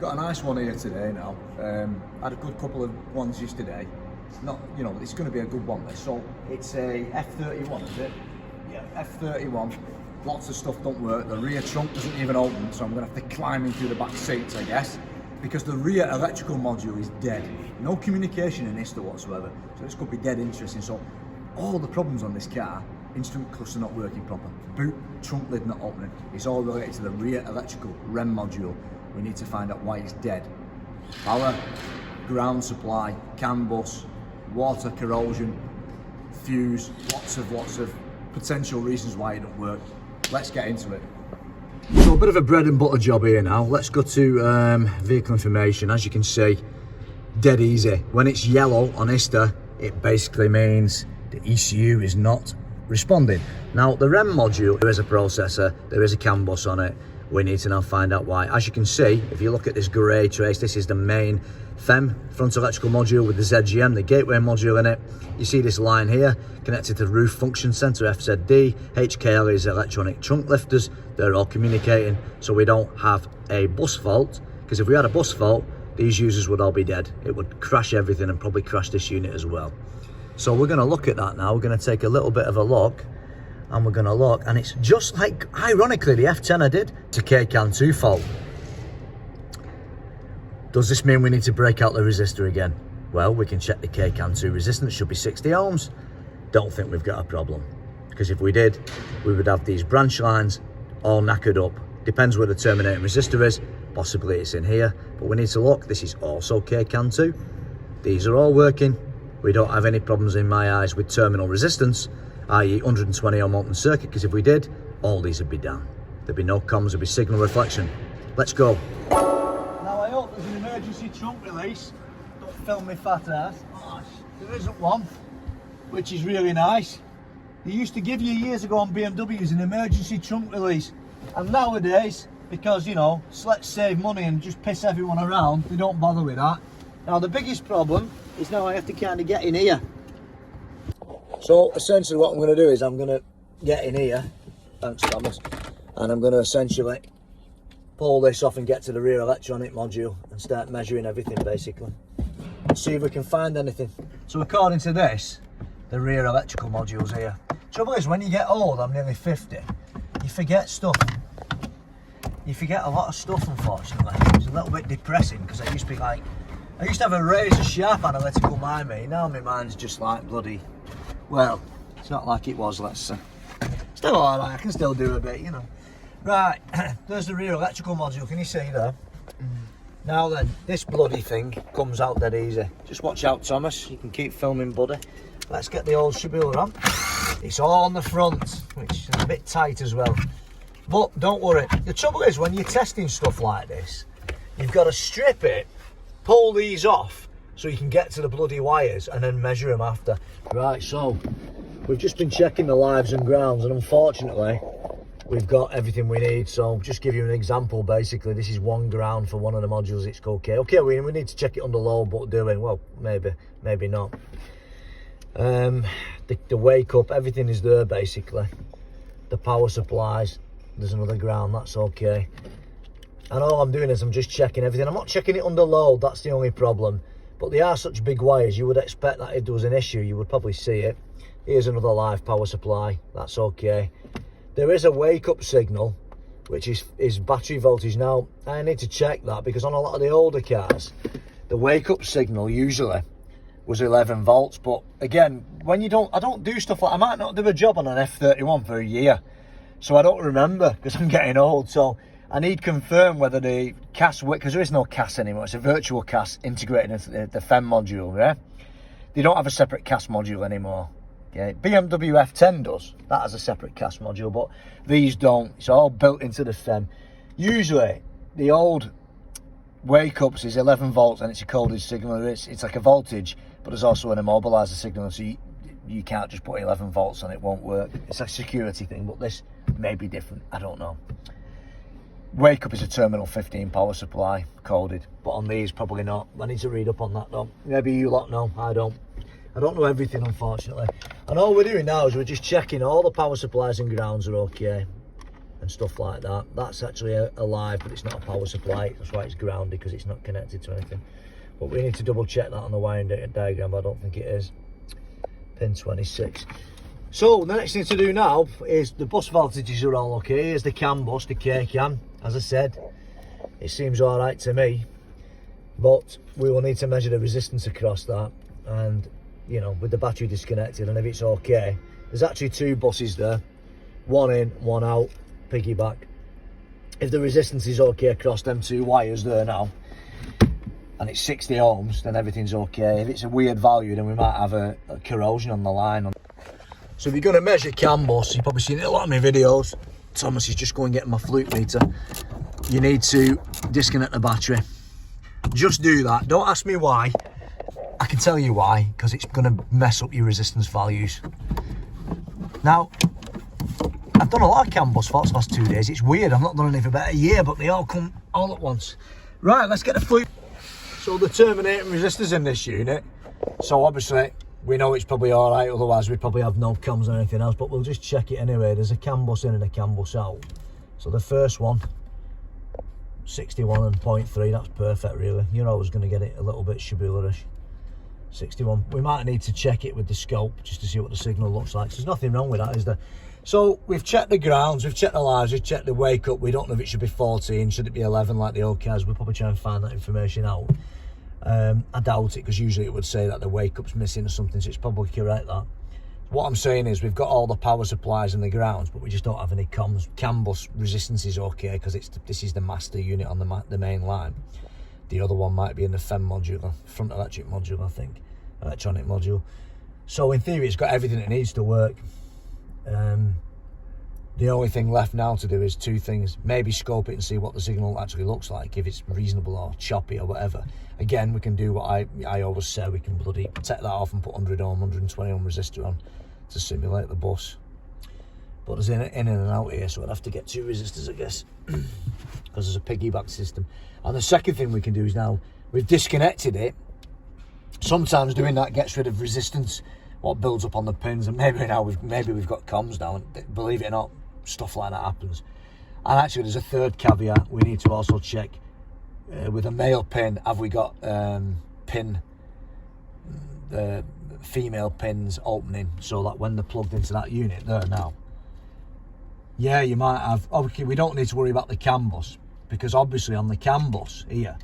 Got a nice one here today now. Had a good couple of ones yesterday. It's not, it's going to be a good one this. So it's a F31, is it? Yeah, F31. Lots of stuff don't work. The rear trunk doesn't even open, so I'm going to have to climb in through the back seats, I guess, because the rear electrical module is dead. No communication in this whatsoever. So this could be dead interesting. So all the problems on this car: instrument cluster not working proper, boot trunk lid not opening. It's all related to the rear electrical REM module. We need to find out why it's dead. Power, ground supply, CAN bus, water corrosion, fuse, lots of potential reasons why it don't work. Let's get into it. So a bit of a bread and butter job here now. Let's go to vehicle information. As you can see, dead easy. When it's yellow on ISTA, it basically means the ECU is not responding. Now the REM module, there is a processor, there is a CAN bus on it. We need to now find out why. As you can see, if you look at this grey trace, this is the main FEM, front electrical module with the ZGM, the gateway module in it. You see this line here, connected to the roof function center, FZD. HKL is electronic trunk lifters. They're all communicating, so we don't have a bus fault, because if we had a bus fault, these users would all be dead. It would crash everything and probably crash this unit as well. So we're going to look at that now. We're going to take a little bit of a look. And we're going to look, and it's just like, ironically, the F10 I did to KCAN 2 fault. Does this mean we need to break out the resistor again? Well, we can check the KCAN 2 resistance, should be 60 ohms. Don't think we've got a problem, because if we did, we would have these branch lines all knackered up. Depends where the terminating resistor is, possibly it's in here, but we need to look. This is also KCAN 2. These are all working. We don't have any problems in my eyes with terminal resistance, i.e. 120 ohm open circuit, because if we did, all these would be down. There'd be no comms, there'd be signal reflection. Let's go. Now I hope there's an emergency trunk release. Don't film me fat ass. Oh, there isn't one, which is really nice. They used to give you years ago on BMWs an emergency trunk release. And nowadays, because let's save money and just piss everyone around, they don't bother with that. Now the biggest problem is now I have to kind of get in here. So essentially what I'm going to do is I'm going to get in here, thanks Thomas, and I'm going to essentially pull this off and get to the rear electronic module and start measuring everything basically. See if we can find anything. So according to this, the rear electrical module's here. Trouble is, when you get old, I'm nearly 50, you forget stuff. You forget a lot of stuff, unfortunately. It's a little bit depressing, because I used to have a razor sharp analytical mind, mate. Now my mind's just like bloody, well, it's not like it was, let's say. Still alright, I can still do a bit, Right, there's the rear electrical module, can you see there? Now then, this bloody thing comes out dead easy. Just watch out, Thomas, you can keep filming, buddy. Let's get the old Shabila on. It's all on the front, which is a bit tight as well. But don't worry, the trouble is, when you're testing stuff like this, you've got to strip it, pull these off, so you can get to the bloody wires and then measure them after. Right, so we've just been checking the lives and grounds, and unfortunately we've got everything we need. So just give you an example, basically this is one ground for one of the modules. It's okay, we need to check it under load, but doing well, maybe not. The wake up, everything is there basically. The power supplies, there's another ground, that's okay. And all I'm doing is I'm just checking everything. I'm not checking it under load, that's the only problem. But they are such big wires, you would expect that if there was an issue, you would probably see it. Here's another live power supply, that's okay. There is a wake up signal, which is battery voltage. Now, I need to check that, because on a lot of the older cars, the wake up signal usually was 11 volts. But again, when I don't do stuff like, I might not do a job on an F31 for a year. So I don't remember, because I'm getting old. So I need to confirm whether the CAS, because there is no CAS anymore, it's a virtual CAS integrated into the FEM module, yeah? They don't have a separate CAS module anymore. Okay? BMW F10 does, that has a separate CAS module, but these don't. It's all built into the FEM. Usually, the old wake-ups is 11 volts and it's a coded signal. It's like a voltage, but there's also an immobilizer signal, so you can't just put 11 volts on it, won't work. It's a security thing, but this may be different, I don't know. Wake up is a terminal 15 power supply, coded, but on these probably not. I need to read up on that though. Maybe you lot know, I don't know everything, unfortunately. And all we're doing now is we're just checking all the power supplies and grounds are okay. and stuff like that. That's actually alive, but it's not a power supply. That's why it's grounded, because it's not connected to anything. But we need to double check that on the wiring diagram, but I don't think it is. Pin 26. So the next thing to do now is the bus voltages are all okay. Here's the CAN bus, the K CAN. As I said, it seems all right to me, but we will need to measure the resistance across that, and you know, with the battery disconnected, and if it's okay, there's actually two buses there, one in, one out, piggyback. If the resistance is okay across them two wires there now, and it's 60 ohms, then everything's okay. If it's a weird value, then we might have a corrosion on the line. So if you're going to measure CAN bus, you've probably seen it in a lot of my videos. Thomas is just going and getting my flute meter. You need to disconnect the battery. Just do that. Don't ask me why. I can tell you why, because it's going to mess up your resistance values. Now, I've done a lot of CAN bus faults the last 2 days. It's weird. I've not done any for about a year, but they all come all at once. Right, let's get the flute. So the terminating resistors in this unit. So obviously, we know it's probably all right, otherwise we'd probably have no cams or anything else, but we'll just check it anyway. There's a CAN bus in and a CAN bus out. So the first one, 61 and 0.3, that's perfect really. You're always going to get it a little bit shaboola-ish. 61, we might need to check it with the scope just to see what the signal looks like. There's nothing wrong with that, is there? So we've checked the grounds, we've checked the lives, we've checked the wake up. We don't know if it should be 14, should it be 11 like the old cars. We'll probably try and find that information out. I doubt it, because usually it would say that the wake up's missing or something, so it's probably correct that. What I'm saying is we've got all the power supplies in the grounds, but we just don't have any comms. CAN bus resistance is okay, because this is the master unit on the main line. The other one might be in the FEM module, front electric module, I think, electronic module. So in theory, it's got everything it needs to work. The only thing left now to do is two things. Maybe scope it and see what the signal actually looks like, if it's reasonable or choppy or whatever. Again, we can do what I always say, we can bloody take that off and put 100 ohm, 120 ohm resistor on to simulate the bus. But there's in and out here, so I'd have to get two resistors, I guess, because there's a piggyback system. And the second thing we can do is, now we've disconnected it. Sometimes doing that gets rid of resistance, what builds up on the pins, and maybe we've got comms now, and believe it or not, stuff like that happens. And actually, there's a third caveat. We need to also check with a male pin, have we got the female pins opening, so that when they're plugged into that unit there now, yeah, you might have. Okay, we don't need to worry about the CAN bus, because obviously on the CAN bus here,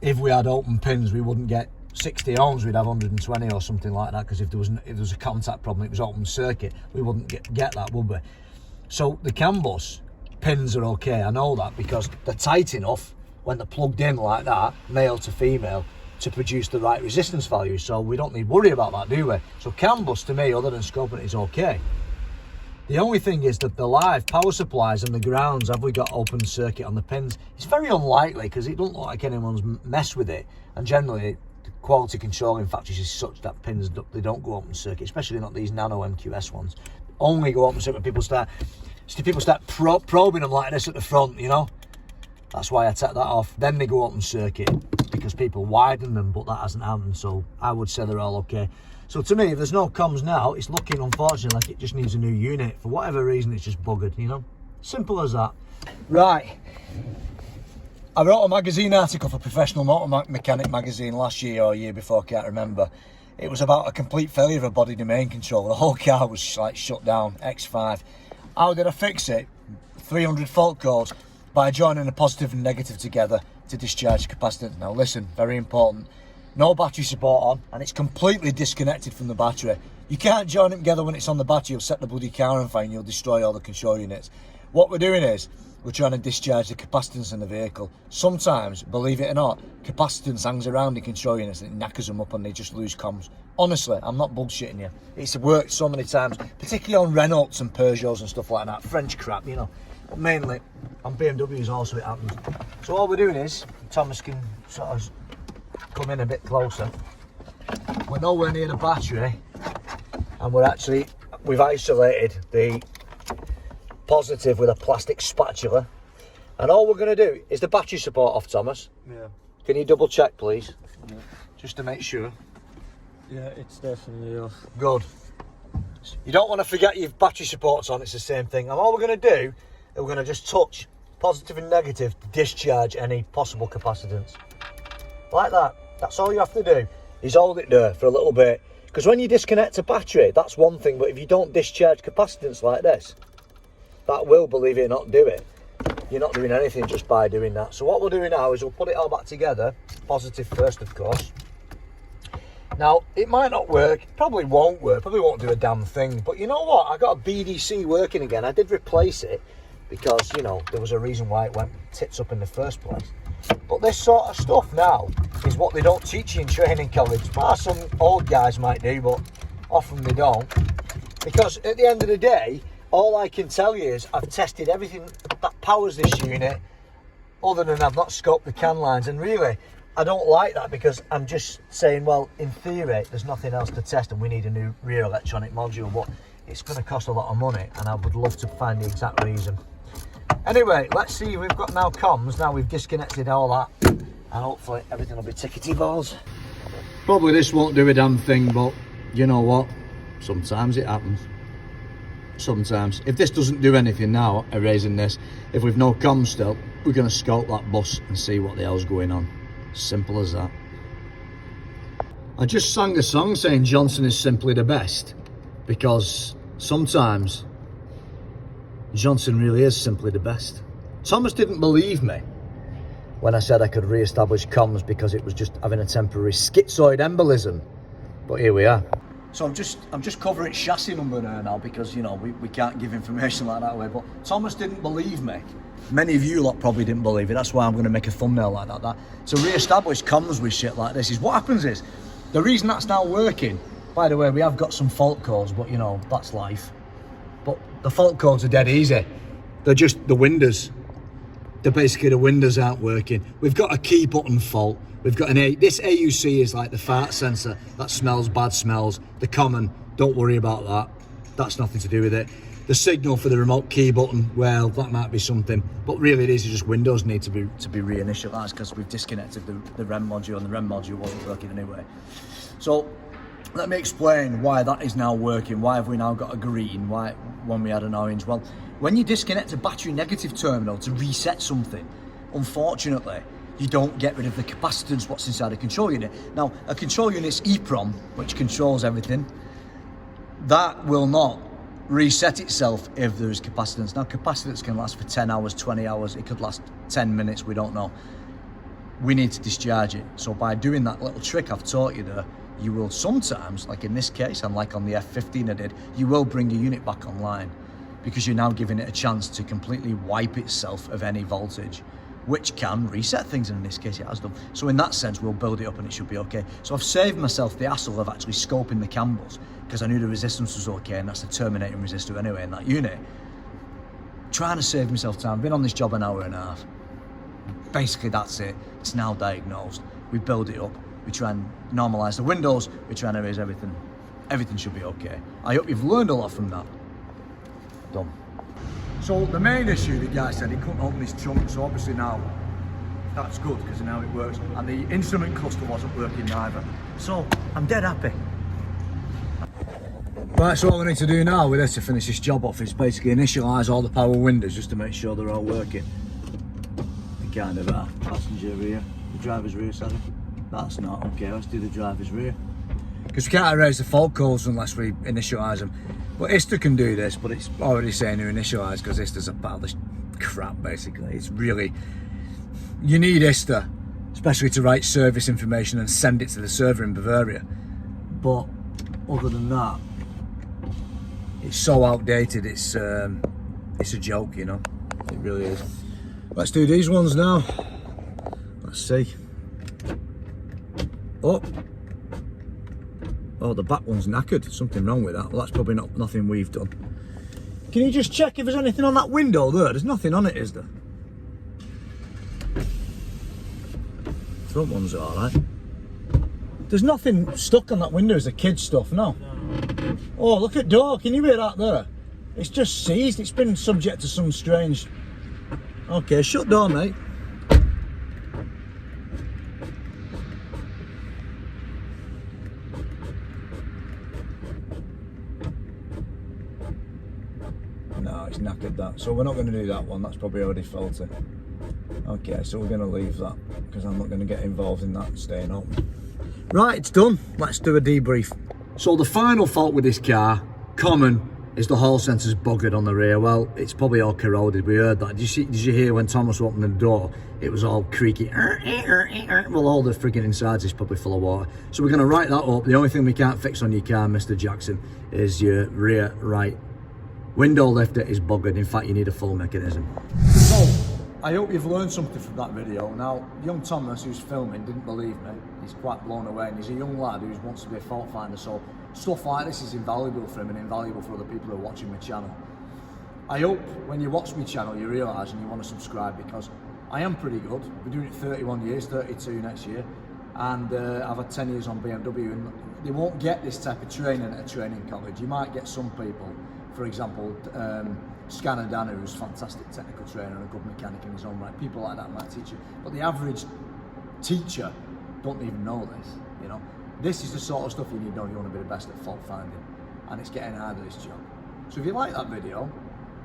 if we had open pins, we wouldn't get 60 ohms, we'd have 120 or something like that, because if there was a contact problem, it was open circuit, we wouldn't get that, would we? So the CAN bus pins are okay, I know that, because they're tight enough when they're plugged in like that, male to female, to produce the right resistance value. So we don't need to worry about that, do we? So CAN bus, to me, other than scoping it, is okay. The only thing is that the live power supplies and the grounds, have we got open circuit on the pins? It's very unlikely, because it doesn't look like anyone's messed with it, and generally the quality controlling factors is such that pins, they don't go open circuit, especially not these nano MQS ones. Only go open circuit when people start probing them like this at the front, you know. That's why I take that off. Then they go open circuit, because people widen them, but that hasn't happened, so I would say they're all okay. So to me, if there's no comms now, it's looking, unfortunately, like it just needs a new unit. For whatever reason, it's just buggered, you know. Simple as that. Right. I wrote a magazine article for Professional Motor Mechanic magazine last year or year before, I can't remember. It was about a complete failure of a body domain controller. The whole car was like shut down, X5. How did I fix it? 300 fault codes, by joining a positive and negative together to discharge capacitance. Now listen, very important, no battery support on, and it's completely disconnected from the battery. You can't join them together when it's on the battery, you'll set the bloody car on fire and you'll destroy all the control units. What we're doing is, we're trying to discharge the capacitance in the vehicle. Sometimes, believe it or not, capacitance hangs around the control units and it knackers them up and they just lose comms. Honestly, I'm not bullshitting you. It's worked so many times, particularly on Renaults and Peugeots and stuff like that. French crap, you know. But mainly on BMWs also it happens. So all we're doing is, Thomas can sort of come in a bit closer. We're nowhere near the battery, and we've isolated the positive with a plastic spatula, and all we're going to do is the battery support off, Thomas. Yeah. Can you double check, please? Yeah. Just to make sure. Yeah, it's definitely off. Good. You don't want to forget your battery support's on, it's the same thing. And all we're going to do and we're going to just touch positive and negative to discharge any possible capacitance. Like that. That's all you have to do, is hold it there for a little bit. Because when you disconnect a battery, that's one thing, but if you don't discharge capacitance like this, that will, believe it or not, do it. You're not doing anything just by doing that. So what we'll do now is we'll put it all back together. Positive first, of course. Now, it might not work, probably won't work, probably won't do a damn thing. But you know what? I got a BDC working again. I did replace it because, you know, there was a reason why it went tits up in the first place. But this sort of stuff now is what they don't teach you in training college. Some old guys might do, but often they don't. Because at the end of the day, all I can tell you is I've tested everything that powers this unit, other than I've not scoped the CAN lines. And really, I don't like that, because I'm just saying, well, in theory, there's nothing else to test and we need a new rear electronic module, but it's going to cost a lot of money, and I would love to find the exact reason. Anyway, let's see, we've got now comms, now we've disconnected all that, and hopefully everything will be tickety balls. Probably this won't do a damn thing, but you know what? Sometimes it happens. Sometimes. If this doesn't do anything now, erasing this, if we've no comms still, we're going to scope that bus and see what the hell's going on. Simple as that. I just sang a song saying Johnson is simply the best, because sometimes Johnson really is simply the best. Thomas didn't believe me when I said I could re-establish comms because it was just having a temporary schizoid embolism. But here we are. So I'm just covering chassis number there now, because, you know, we can't give information like that away. But Thomas didn't believe me. Many of you lot probably didn't believe it. That's why I'm going to make a thumbnail like that. To re-establish comms with shit like this is what happens is, the reason that's now working, by the way, we have got some fault codes, but you know, that's life. But the fault codes are dead easy. They're just the windows. They're basically the windows aren't working. We've got a key button fault. We've got this AUC is like the fart sensor that smells bad smells. The common, don't worry about that. That's nothing to do with it. The signal for the remote key button, well, that might be something. But really, these are just windows need to be reinitialized, because we've disconnected the REM module, and the REM module wasn't working anyway. So let me explain why that is now working. Why have we now got a green? Why when we had an orange? Well, when you disconnect a battery negative terminal to reset something, unfortunately, you don't get rid of the capacitance what's inside a control unit. Now, a control unit's EEPROM, which controls everything, that will not reset itself if there is capacitance. Now, capacitance can last for 10 hours, 20 hours, it could last 10 minutes, we don't know. We need to discharge it. So by doing that little trick I've taught you there, you will sometimes, like in this case, and like on the F15 I did, you will bring your unit back online, because you're now giving it a chance to completely wipe itself of any voltage, which can reset things, and in this case it has done. So in that sense, we'll build it up and it should be okay. So I've saved myself the hassle of actually scoping the cables, because I knew the resistance was okay, and that's the terminating resistor anyway in that unit. Trying to save myself time. Been on this job an hour and a half. Basically that's it. It's now diagnosed. We build it up. We try and normalise the windows. We try and erase everything. Everything should be okay. I hope you've learned a lot from that. Done. So the main issue, the guy said he couldn't open his trunk, so obviously now that's good, because now it works. And the instrument cluster wasn't working either. So I'm dead happy. Right, so what we need to do now with this to finish this job off is basically initialise all the power windows just to make sure they're all working. The kind of passenger rear, the driver's rear, sorry. That's not okay, let's do the driver's rear. Because we can't erase the fault codes unless we initialise them. But ISTA can do this, but it's already saying to initialise, because ISTA's a pile of crap basically. It's really, you need ISTA, especially to write service information and send it to the server in Bavaria. But other than that, it's so outdated, it's a joke, you know. It really is. Let's do these ones now. Let's see. Oh, the back one's knackered. Something wrong with that. Well, that's probably nothing we've done. Can you just check if there's anything on that window there? There's nothing on it, is there? Front one's all right. There's nothing stuck on that window as the kids' stuff, no? Oh, look at door. Can you hear that there? It's just seized. It's been subject to some strange... Okay, shut door, mate. No, that's knackered that. So we're not going to do that one, that's probably already faulty. Okay, so we're going to leave that because I'm not going to get involved in that staying up. Right, it's done. Let's do a debrief. So the final fault with this car, common, is the hall sensor's buggered on the rear. Well, it's probably all corroded. We heard that. Did you hear when Thomas opened the door? It was all creaky. Well, all the frigging insides is probably full of water. So we're going to write that up. The only thing we can't fix on your car, Mr. Jackson, is your rear right window lifter is buggered. In fact, you need a full mechanism. So, I hope you've learned something from that video. Now, young Thomas, who's filming, didn't believe me. He's quite blown away, and he's a young lad who wants to be a fault finder, so stuff like this is invaluable for him and invaluable for other people who are watching my channel. I hope when you watch my channel you realise and you want to subscribe, because I am pretty good. I've been doing it 31 years, 32 next year, and I've had 10 years on BMW, and they won't get this type of training at a training college. You might get some people, for example, Scanner Danner, who's a fantastic technical trainer and a good mechanic in his own right. People like that might teach you, but the average teacher don't even know this, you know. This is the sort of stuff you need to know if you want to be the best at fault finding, and it's getting harder, this job. So if you like that video,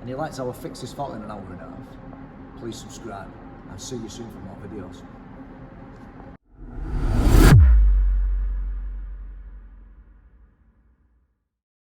and you like how I fix this fault in an hour and a half, please subscribe, and see you soon for more videos.